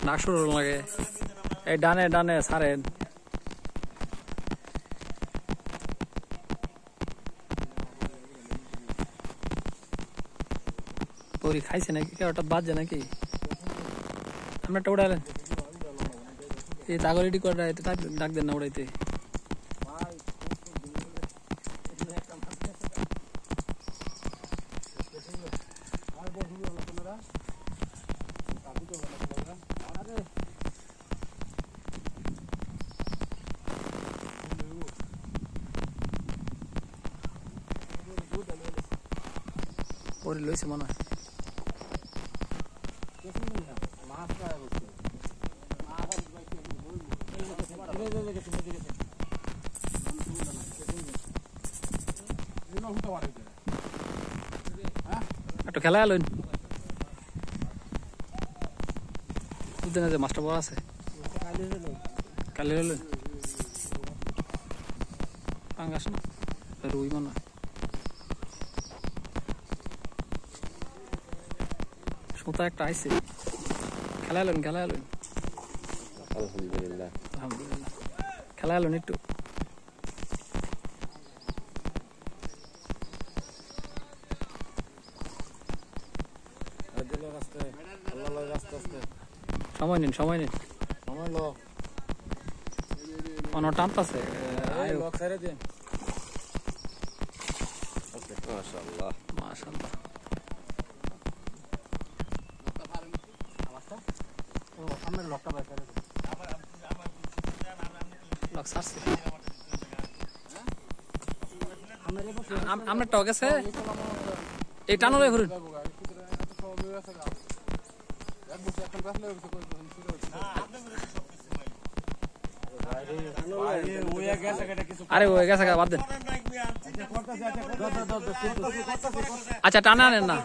ডাক শুরু লাগে এই ডানে ডানে সারেন পরি খাইছে নাকি কেউ ওটা বাজছে নাকি আমরা একটা উড়ালেন এই তাগরিটি করে ডাক দেন না উড়াইতে পরে লইছে মনে হয় একটু খেলা এলেন বুঝতে না যে মাছটা বড় আছে কালি এলেন পাঙ্গাস না রুই মনে হয় সুতা একটা আইছে খেলা এলেন আলহামদুলিল্লাহ খেলা এলেন একটু সময় নিন কোনো টানতেছে মাশাআল্লাহ আমরা টক আছে এই টানো রে ঘুরুন আরে ওই গেছে বাদ দেন আচ্ছা টানা নেন না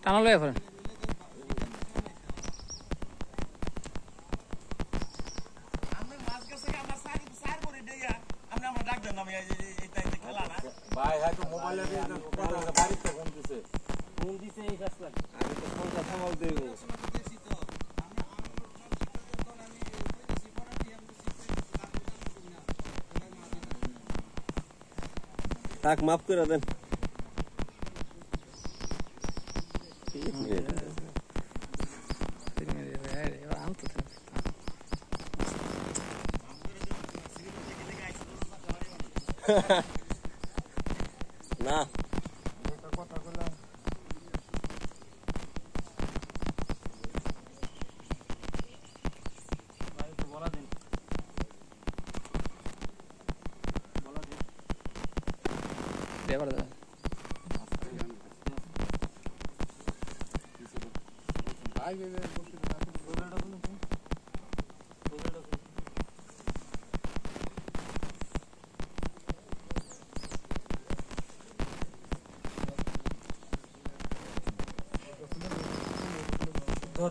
টানা লয়ে করেন ভাই হয়তো মোবাইলে বাড়িতে ফোন দিছে এই কাজ লাগে আমি তো ফোনটা থামাও দেব তাক মাফ করে দেন না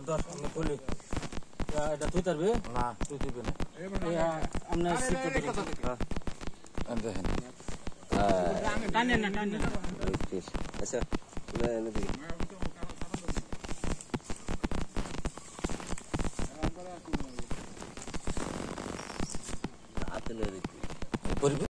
ধর আমি বলি এটা তুই পারবি না তুই দিবি না আমরা সিট দিই হ্যাঁ দেখেন টানে না আচ্ছা না এনে দিই হাতে লয়ে দিই